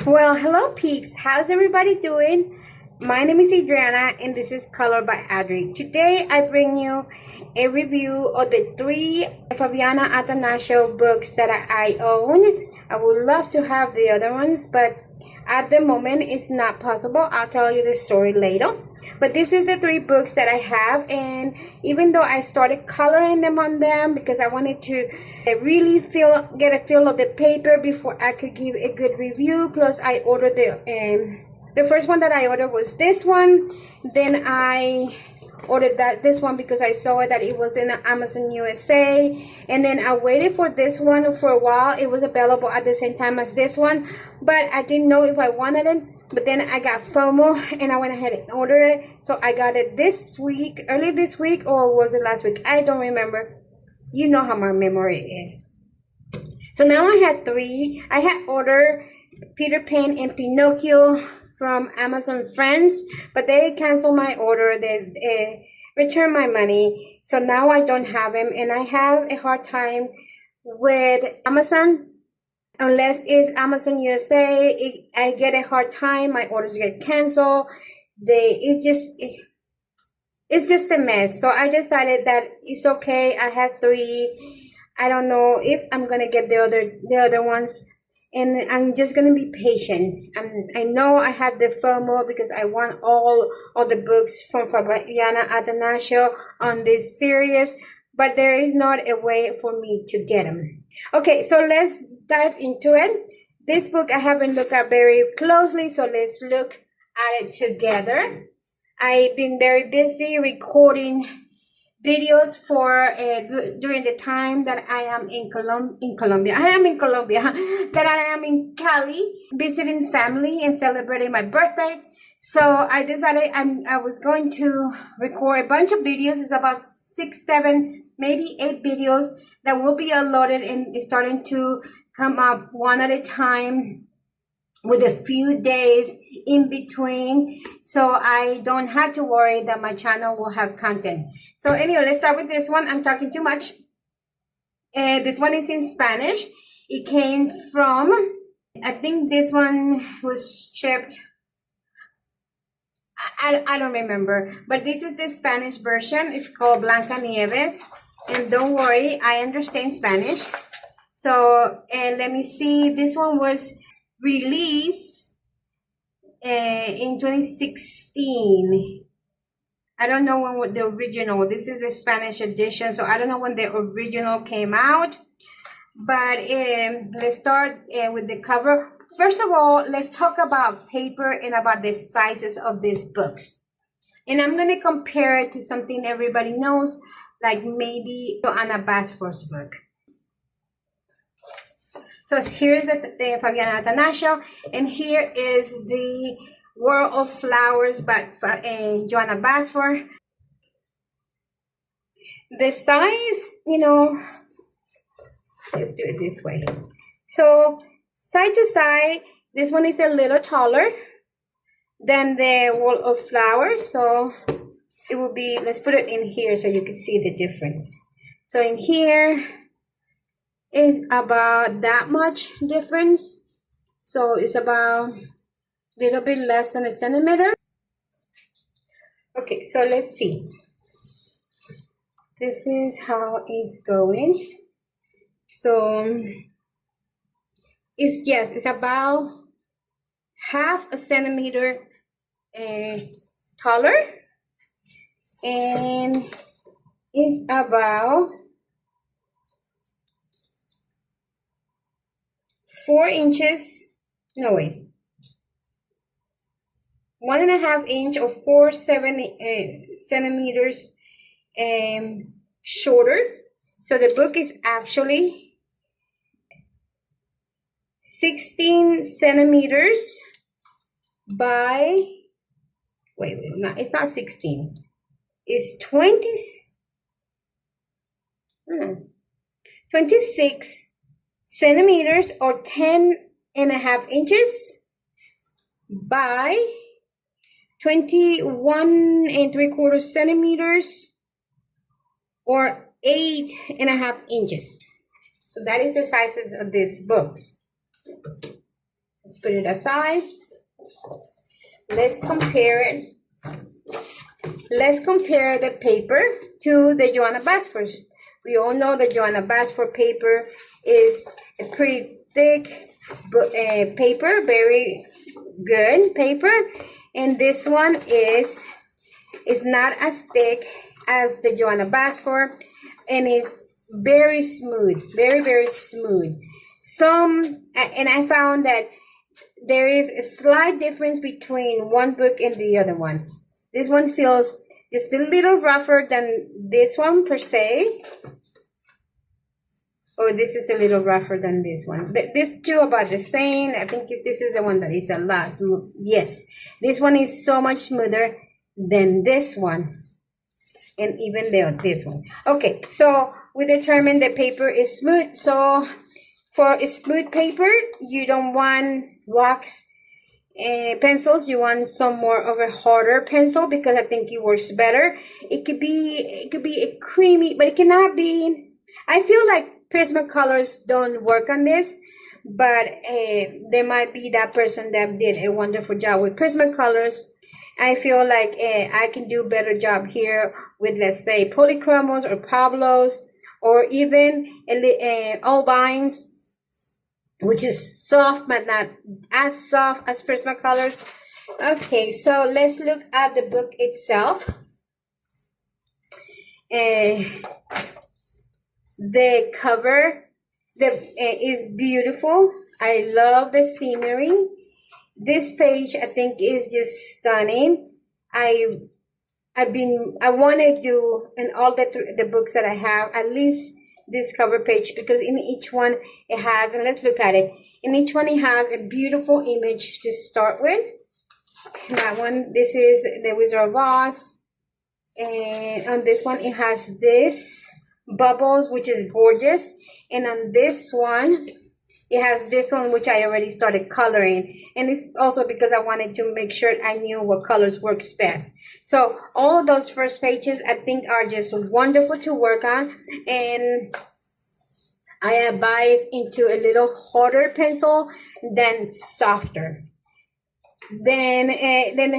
Well, hello peeps. How's everybody doing? My name is Adriana and this is Color by Adri. Today I bring you a review of the three Fabiana Attanasio books that I own. I would love to have the other ones, but at the moment it's not possible. I'll tell you the story later. But this is the three books that I have, and even though I started coloring them on them because I wanted to really get a feel of the paper before I could give a good review. Plus I ordered the first one that I ordered was this one. Then I ordered this one because I saw that it was in Amazon USA, and then I waited for this one for a while. It was available at the same time as this one, but I didn't know if I wanted it. But then I got FOMO and I went ahead and ordered it. So I got it this week, early this week, or was it last week? I don't remember. You know how my memory is. So now I had three. I had ordered Peter Pan and Pinocchio from Amazon Friends, but they canceled my order. They returned my money. So now I don't have them, and I have a hard time with Amazon. Unless it's Amazon USA, I get a hard time. My orders get canceled. It's just a mess. So I decided that it's okay. I have three. I don't know if I'm gonna get the other ones, and I'm just gonna be patient. I know I have the FOMO because I want all the books from Fabiana Attanasio on this series, but there is not a way for me to get them. Okay, so let's dive into it. This book I haven't looked at very closely, so let's look at it together. I've been very busy recording videos for during the time that I am in Colombia. I am in Colombia, that I am in Cali, visiting family and celebrating my birthday. So I decided I was going to record a bunch of videos. It's about 6, 7, maybe 8 videos that will be uploaded, and it's starting to come up one at a time, with a few days in between, so I don't have to worry that my channel will have content. So anyway, let's start with this one. I'm talking too much. This one is in Spanish. It came from, I think this one was shipped, I don't remember, but this is the Spanish version. It's called Blancanieves, and don't worry, I understand Spanish. So, and let me see, this one was released in 2016. I don't know when the original, this is the Spanish edition, so I don't know when the original came out. But let's start with the cover. First of all, let's talk about paper and about the sizes of these books. And I'm going to compare it to something everybody knows, like maybe Anna Basfor's book. So here's the Fabiana Attanasio, and here is the World of Flowers by Joanna Basfor. The size, let's do it this way. So side to side, this one is a little taller than the World of Flowers. So it will be, let's put it in here so you can see the difference. So in here is about that much difference. So it's about a little bit less than a centimeter. Okay, so let's see. This is how it's going. So it's about half a centimeter taller, and it's about 4 inches, no wait, 1.5 inch or 4 centimeters shorter. So the book is actually 16 centimeters by, wait, no, it's not 16. It's 26 centimeters or 10.5 inches by 21.75 centimeters or 8.5 inches. So that is the sizes of these books. Let's put it aside. Let's compare it. Let's compare the paper to the Johanna Basford. We all know the Johanna Basford paper is a pretty thick paper, very good paper, and this one is not as thick as the Johanna Basford, and it's very smooth, very smooth. And I found that there is a slight difference between one book and the other one. This one feels just a little rougher than this one per se. Oh, this is a little rougher than this one. But these two are about the same. I think this is the one that is a lot smooth. Yes, this one is so much smoother than this one. And even this one. Okay, so we determined the paper is smooth. So for a smooth paper, you don't want wax pencils. You want some more of a harder pencil because I think it works better. It could be a creamy, but it cannot be. I feel like Prismacolors don't work on this, but there might be that person that did a wonderful job with Prismacolors. I feel like I can do a better job here with, let's say, Polychromos or Pablos, or even Albines, which is soft but not as soft as Prismacolors. Okay, so let's look at the book itself. The cover is beautiful. I love the scenery. This page, I think, is just stunning. I want to do in all the books that I have at least this cover page, because in each one it has, and let's look at it. In each one it has a beautiful image to start with. That one, this is the Wizard of Oz, and on this one it has this bubbles, which is gorgeous, and on this one it has this one, which I already started coloring, and it's also because I wanted to make sure I knew what colors works best. So all of those first pages I think are just wonderful to work on, and I advise into a little harder pencil than softer. Then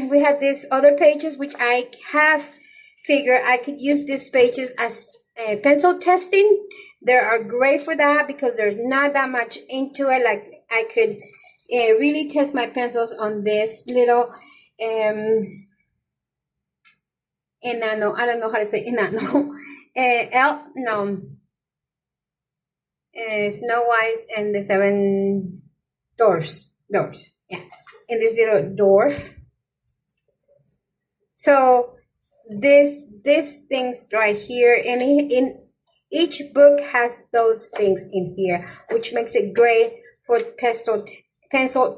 we have these other pages, which I have figured I could use these pages as pencil testing. They are great for that because there's not that much into it. Like I could really test my pencils on this little enano. I don't know how to say enano. Snow White and the Seven Dwarfs. Yeah, in this little dwarf. So these things right here, and in each book has those things in here, which makes it great for pencil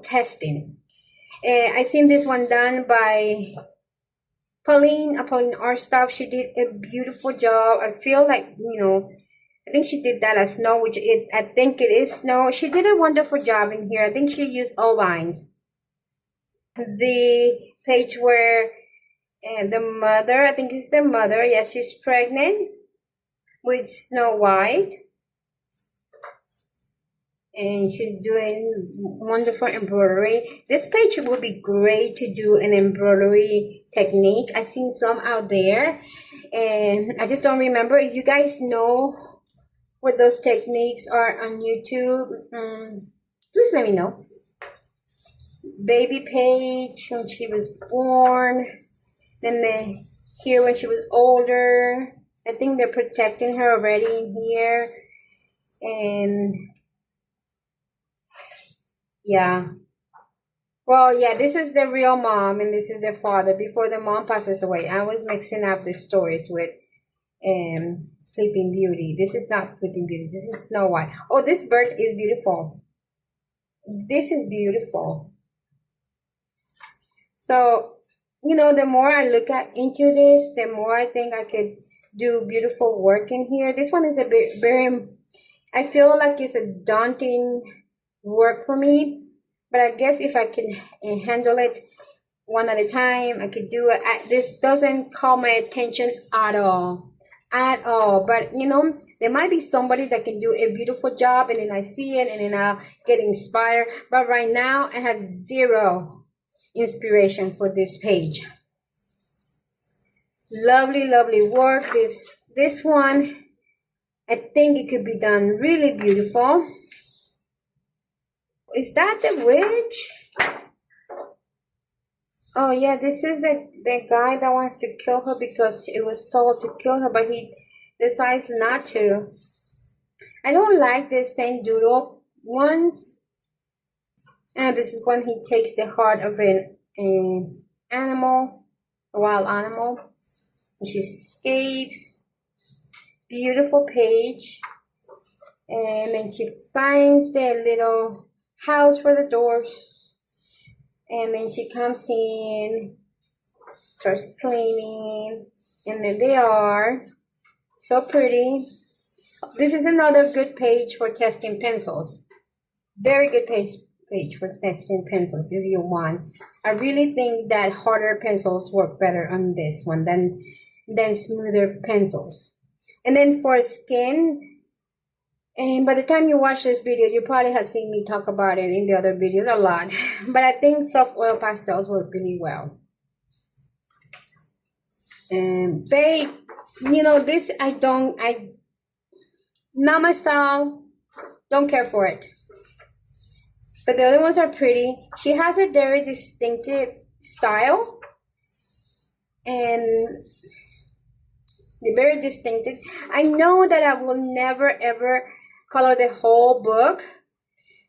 testing. I seen this one done by Pauline Art Stuff. She did a beautiful job. I feel like, I think she did that as snow, I think it is snow. She did a wonderful job in here. I think she used all lines. The page where the mother, I think it's the mother, yes, she's pregnant with Snow White, and she's doing wonderful embroidery. This page would be great to do an embroidery technique. I've seen some out there, and I just don't remember. If you guys know what those techniques are on YouTube, please let me know. Baby page when she was born, then here when she was older. I think they're protecting her already in here. And yeah. Well, yeah, this is the real mom and this is the father before the mom passes away. I was mixing up the stories with Sleeping Beauty. This is not Sleeping Beauty. This is Snow White. Oh, this bird is beautiful. This is beautiful. So, the more I look into this, the more I think I could do beautiful work in here. This one is a bit very, I feel like it's a daunting work for me, but I guess if I can handle it one at a time, I could do it. This doesn't call my attention at all. at all. But you know, there might be somebody that can do a beautiful job, and then I see it and then I'll get inspired. But right now I have zero inspiration for this page. Lovely, lovely work. This one, I think it could be done really beautiful. Is that the witch? Oh yeah, this is the guy that wants to kill her because it was told to kill her, but he decides not to. I don't like the Saint Doodle ones. And this is when he takes the heart of an animal, a wild animal, and she escapes. Beautiful page. And then she finds the little house for the doors. And then she comes in, starts cleaning, and then they are so pretty. This is another good page for testing pencils. Very good page for testing pencils if you want. I really think that harder pencils work better on this one than smoother pencils. And then for skin, and by the time you watch this video, you probably have seen me talk about it in the other videos a lot. But I think soft oil pastels work really well. And babe, you know, this not my style. Don't care for it. But the other ones are pretty. She has a very distinctive style. And they're very distinctive. I know that I will never ever color the whole book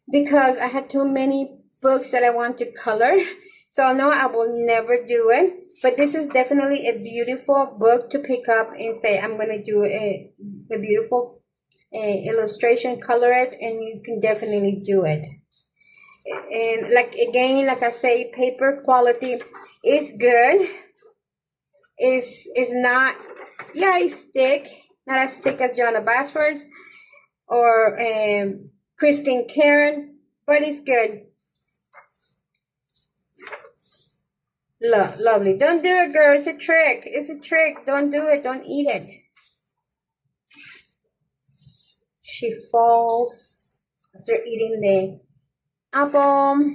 because I had too many books that I want to color. So I know I will never do it. But this is definitely a beautiful book to pick up and say, I'm going to do a beautiful illustration, color it, and you can definitely do it. And like I say, paper quality is good. Is not, yeah, it's thick, not as thick as Joanna Basford's or Christine Karen, but it's good. Lovely. Don't do it, girl. It's a trick. It's a trick. Don't do it. Don't eat it. She falls after eating the apple.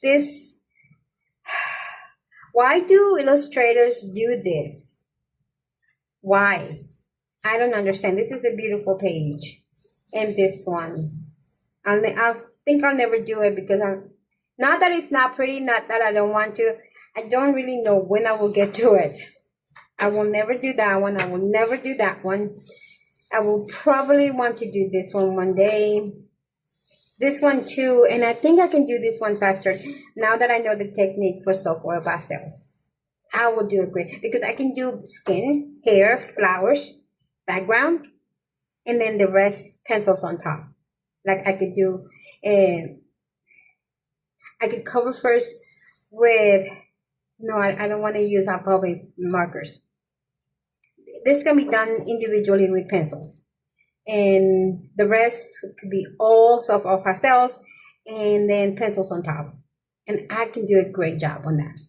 This, why do illustrators do this? Why? I don't understand. This is a beautiful page. And this one. I think I'll never do it because not that it's not pretty, not that I don't want to. I don't really know when I will get to it. I will never do that one. I will never do that one. I will probably want to do this one day. This one too. And I think I can do this one faster now that I know the technique for soft oil pastels. I will do it great because I can do skin, hair, flowers, background, and then the rest pencils on top. Like I could do, I could cover first with, no, I don't want to use probably markers. This can be done individually with pencils. And the rest could be all soft oil pastels and then pencils on top. And I can do a great job on that.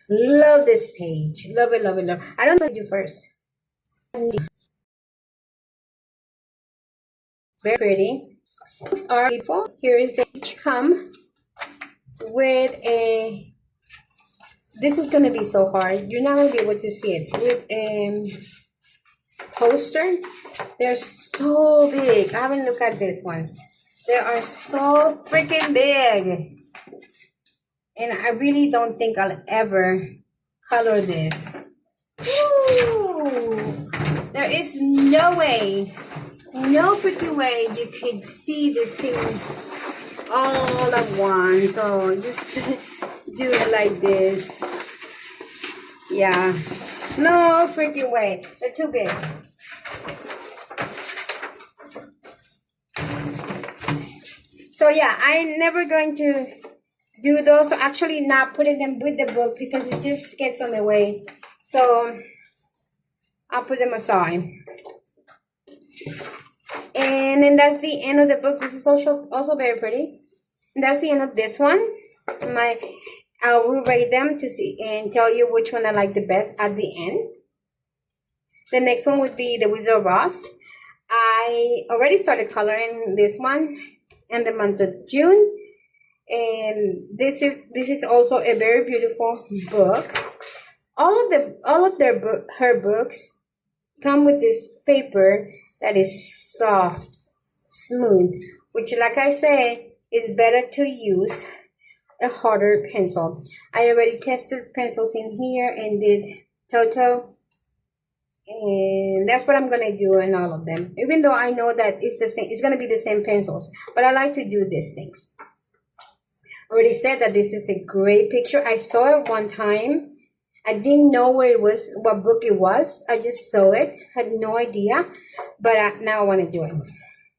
Love this page. Love it, love it, love it. I don't know what to do first. Very pretty. Books are beautiful. Here is the each come with a, this is going to be so hard. You're not going to be able to see it. With a poster. They're so big. I haven't looked at this one. They are so freaking big. And I really don't think I'll ever color this. Ooh, there is no way, no freaking way you could see this thing all at once. So just do it like this. Yeah, no freaking way. They're too big. So yeah, I'm never going to do those. So actually not putting them with the book because it just gets on the way. So I'll put them aside. And then that's the end of the book. This is also very pretty. And that's the end of this one. I will rate them to see and tell you which one I like the best at the end. The next one would be the Wizard of Oz. I already started coloring this one in the month of June, and this is also a very beautiful book. All of her books come with this paper that is soft, smooth, which, like I say, is better to use a harder pencil. I already tested pencils in here and did Toto, and that's what I'm gonna do in all of them. Even though I know that it's the same, it's gonna be the same pencils, but I like to do these things. I already said that this is a great picture. I saw it one time. I didn't know where it was, what book it was. I just saw it, had no idea, but now I want to do it.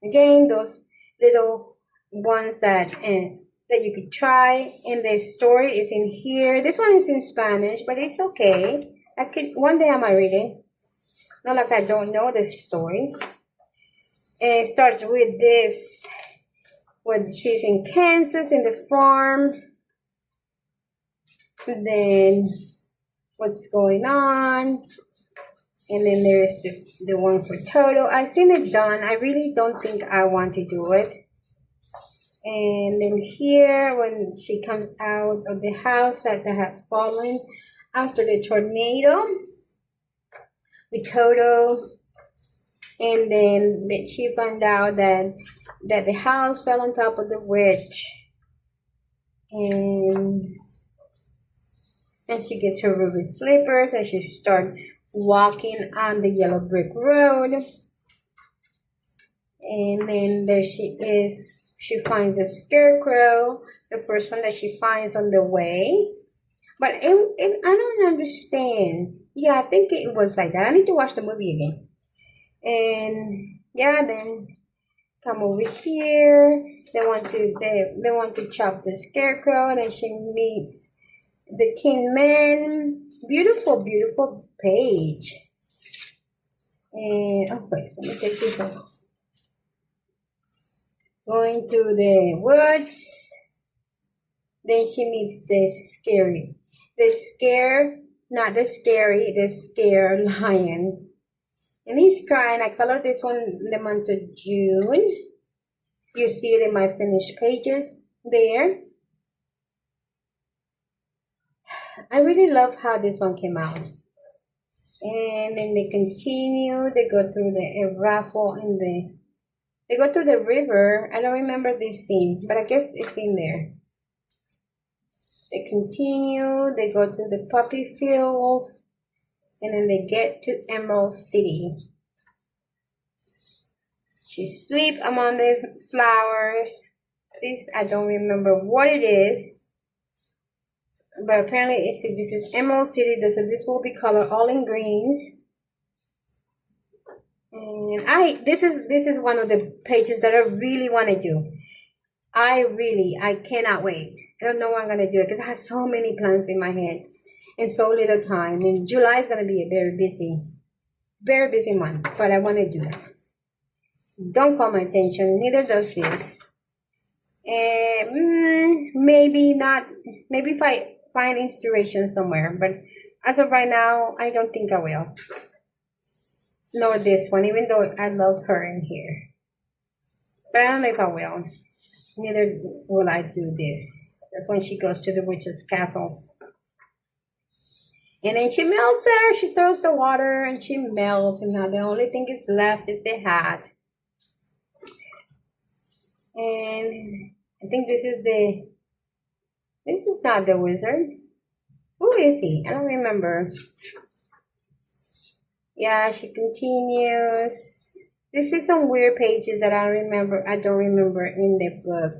Again, those little ones that you could try. And the story is in here. This one is in Spanish, but it's okay. One day I might read it. Not like I don't know this story. And it starts with this, when she's in Kansas in the farm. And then what's going on, and then there's the one for Toto. I've seen it done. I really don't think I want to do it. And then here, when she comes out of the house that has fallen after the tornado with Toto, and then she found out that the house fell on top of the witch, and she gets her ruby slippers and she starts walking on the yellow brick road. And then there she is. She finds a scarecrow, the first one that she finds on the way. But I don't understand. Yeah, I think it was like that. I need to watch the movie again. And yeah, then come over here. They want to chop the scarecrow, and then she meets the Tin Man. Beautiful, beautiful page. And oh wait, let me take this off. Going through the woods. Then she meets the scare lion. And he's crying. I colored this one in the month of June. You see it in my finished pages there. I really love how this one came out. And then they continue. They go through the raffle and they go through the river. I don't remember this scene, but I guess it's in there. They continue. They go to the poppy fields, and then they get to Emerald City. She sleeps among the flowers. This, I don't remember what it is. But apparently this is Emerald City, so this will be colored all in greens. And this is one of the pages that I really want to do. I cannot wait. I don't know when I'm gonna do it because I have so many plans in my head and so little time. And July is gonna be a very busy month, but I want to do it. Don't call my attention. Neither does this. And maybe not. Maybe if I find inspiration somewhere, but as of right now, I don't think I will. Nor this one, even though I love her in here. But I don't know if I will. Neither will I do this. That's when she goes to the witch's castle. And then she melts her. She throws the water and she melts. And now the only thing is left is the hat. And I think this is not the wizard. Who is he? I don't remember. Yeah, she continues. This is some weird pages that I don't remember in the book,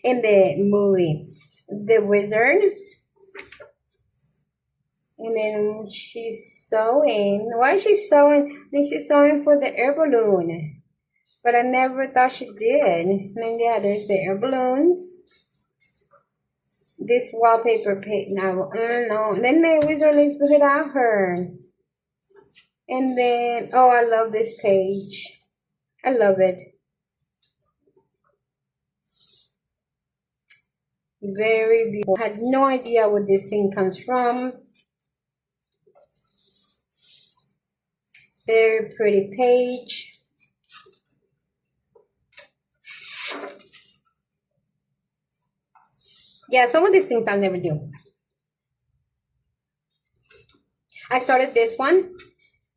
in the movie. The wizard. And then she's sewing. Why is she sewing? I think she's sewing for the air balloon. But I never thought she did. And then yeah, there's the air balloons. This wallpaper page. No. And then the wizard leaves without her. And then, oh, I love this page. I love it. Very beautiful. I had no idea where this thing comes from. Very pretty page. Yeah, some of these things I'll never do. I started this one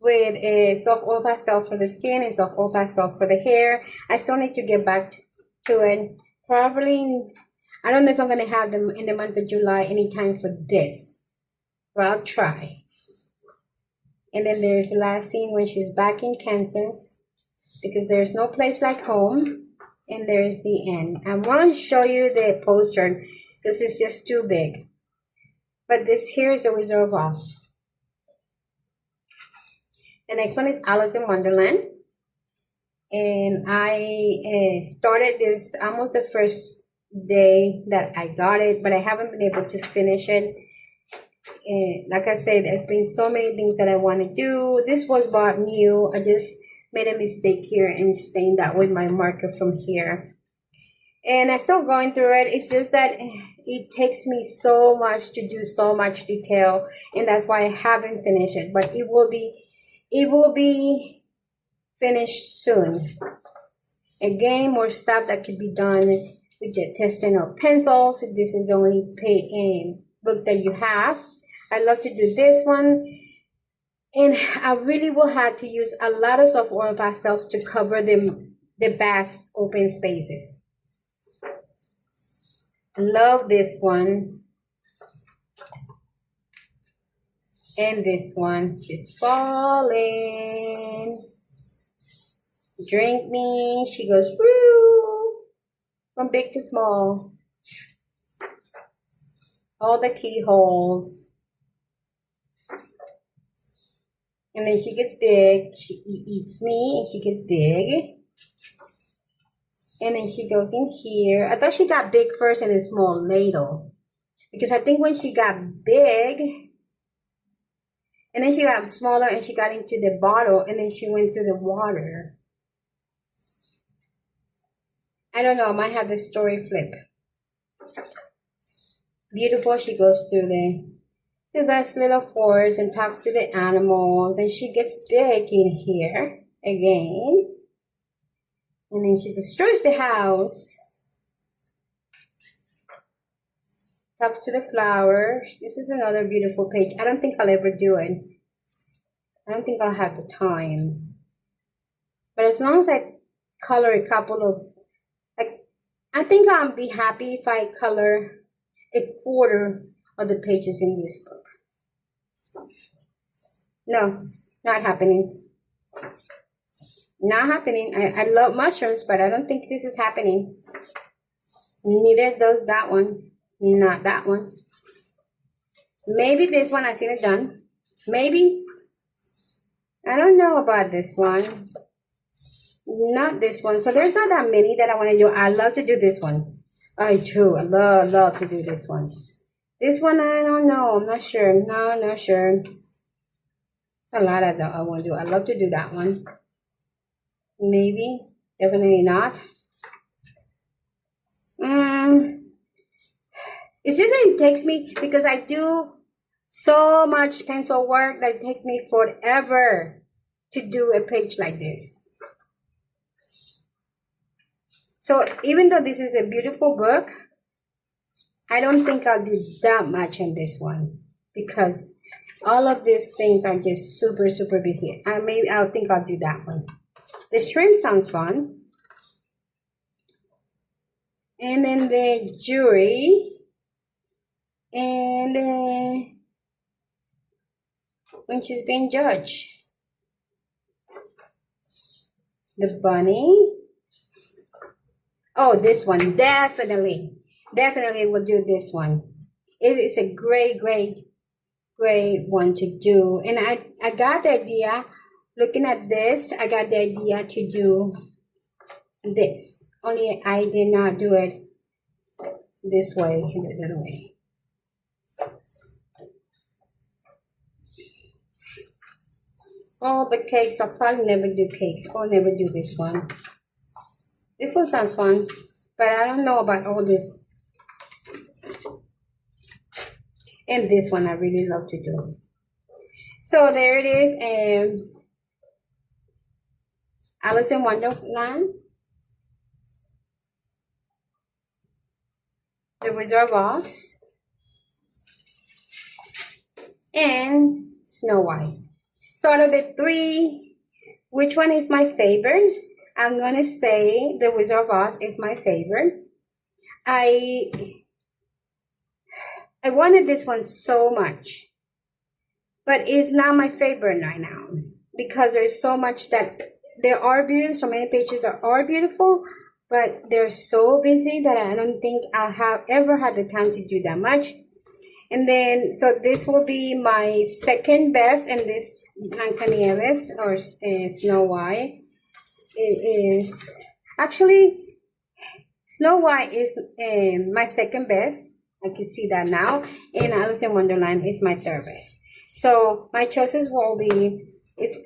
with soft oil pastels for the skin and soft oil pastels for the hair. I still need to get back to it. Probably, I don't know if I'm going to have them in the month of July anytime for this. But I'll try. And then there's the last scene when she's back in Kansas. Because there's no place like home. And there's the end. I want to show you the poster because it's just too big. But this here is the Wizard of Oz. The next one is Alice in Wonderland. And I started this almost the first day that I got it, but I haven't been able to finish it. Like I said, there's been so many things that I want to do. This was bought new. I just made a mistake here and stained that with my marker from here. And I'm still going through it. It's just that it takes me so much to do so much detail, and that's why I haven't finished it. But it will be finished soon. Again, more stuff that could be done with the testing of pencils. This is the only book that you have. I love to do this one. And I really will have to use a lot of soft oil pastels to cover the vast open spaces. Love this one. And this one. She's falling. Drink me. She goes, woo. From big to small. All the keyholes. And then she gets big. She eats me and she gets big. And then she goes in here. I thought she got big first and then small later. Because I think when she got big, and then she got smaller and she got into the bottle and then she went through the water. I don't know. I might have the story flip. Beautiful. She goes through to this little forest and talks to the animals. And she gets big in here again. And then she destroys the house. Talks to the flowers. This is another beautiful page. I don't think I'll ever do it. I don't think I'll have the time. But as long as I color a couple of, I think I'll be happy if I color a quarter of the pages in this book. No, not happening. Not happening. I love mushrooms, but I don't think this is happening. Neither does that one. Not that one. Maybe this one I've seen it done. Maybe. I don't know about this one. Not this one. So there's not that many that I want to do. I love to do this one. I do. I love to do this one. This one, I don't know. I'm not sure. No, not sure. A lot of that I want to do. I love to do that one. Maybe. Definitely not. It's just that it takes me, because I do so much pencil work that it takes me forever to do a page like this. So even though this is a beautiful book, I don't think I'll do that much on this one, because all of these things are just super, super busy. I'll think I'll do that one. The shrimp sounds fun. And then the jury. And when she's being judged. The bunny. Oh, this one. Definitely will do this one. It is a great one to do. And I got the idea, looking at this, I got the idea to do this. Only I did not do it this way, the other way. Oh, the cakes. I'll probably never do cakes. I'll never do this one. This one sounds fun, but I don't know about all this. And this one I really love to do. So there it is. And Alice in Wonderland, The Wizard of Oz, and Snow White. So out of the three, which one is my favorite? I'm gonna say The Wizard of Oz is my favorite. I wanted this one so much, but it's not my favorite right now because there's so much that there are beautiful, so many pages that are beautiful, but they're so busy that I don't think I'll have ever had the time to do that much. And then, so this will be my second best, and this Blancanieves or Snow White. It is actually Snow White is my second best. I can see that now. And Alice in Wonderland is my third best. So my choices will be, if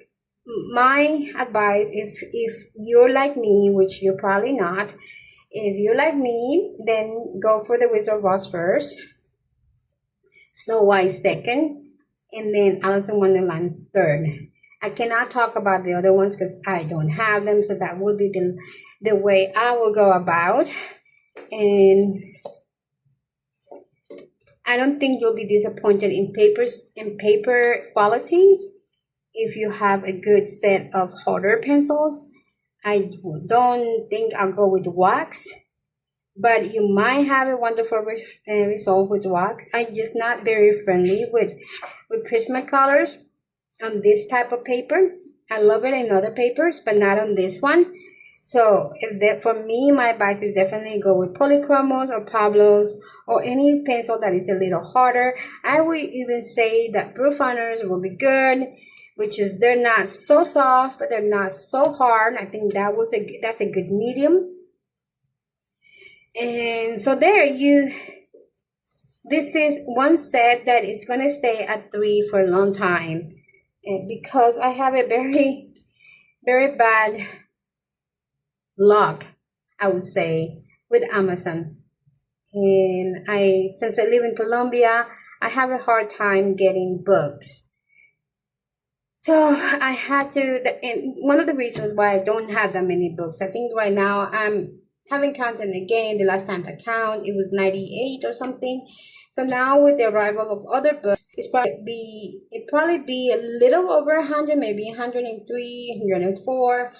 my advice, if you're like me, which you're probably not, if you're like me, then go for The Wizard of Oz first, Snow White second, and then Alice in Wonderland third. I cannot talk about the other ones because I don't have them, so that would be the way I will go about. And I don't think you'll be disappointed in paper quality if you have a good set of holder pencils. I don't think I'll go with wax, but you might have a wonderful result with wax. I'm just not very friendly with Prismacolors on this type of paper. I love it in other papers, but not on this one. So for me, my advice is definitely go with Polychromos or Pablos or any pencil that is a little harder. I would even say that Profaners will be good, which is they're not so soft, but they're not so hard. I think that's a good medium. And so this is one set that is going to stay at 3 for a long time, because I have a very, very bad luck, I would say, with Amazon. And since I live in Colombia, I have a hard time getting books. So I had to, and one of the reasons why I don't have that many books, I think right now I haven't counted again. The last time I counted, it was 98 or something. So now with the arrival of other books, it'd probably be a little over 100, maybe 103, 104.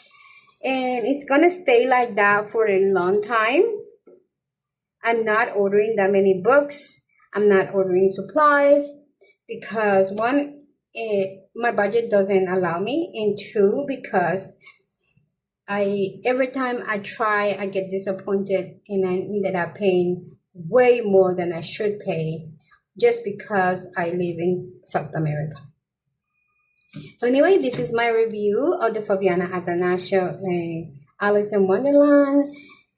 And it's going to stay like that for a long time. I'm not ordering that many books. I'm not ordering supplies because one, my budget doesn't allow me, and two, because every time I try, I get disappointed and I ended up paying way more than I should pay just because I live in South America. So anyway, this is my review of the Fabiana Attanasio Alice in Wonderland,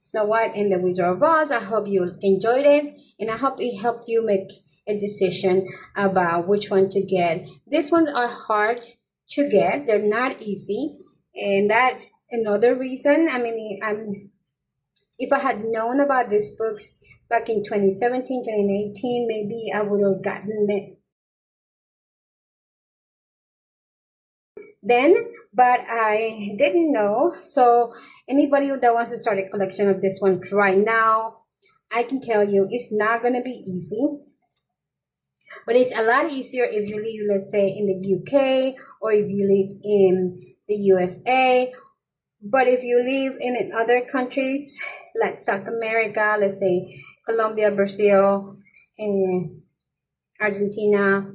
Snow White and the Wizard of Oz. I hope you enjoyed it, and I hope it helped you make a decision about which one to get. These ones are hard to get. They're not easy, and that's another reason. I mean, if I had known about these books back in 2017, 2018, maybe I would have gotten it then, but I didn't know. So anybody that wants to start a collection of this one right now, I can tell you it's not going to be easy. But it's a lot easier if you live, let's say, in the UK or if you live in the USA. But if you live in other countries like South America, let's say Colombia, Brazil, Argentina,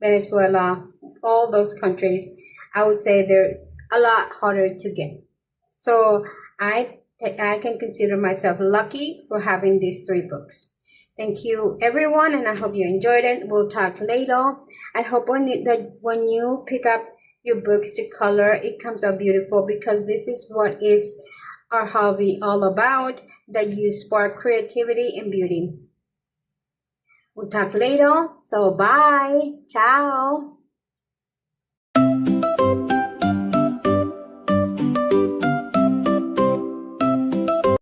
Venezuela, all those countries, I would say they're a lot harder to get. So I can consider myself lucky for having these 3 books. Thank you, everyone, and I hope you enjoyed it. We'll talk later. I hope when you pick up your books to color, it comes out beautiful, because this is what is our hobby all about, that you spark creativity and beauty. We'll talk later. So bye. Ciao.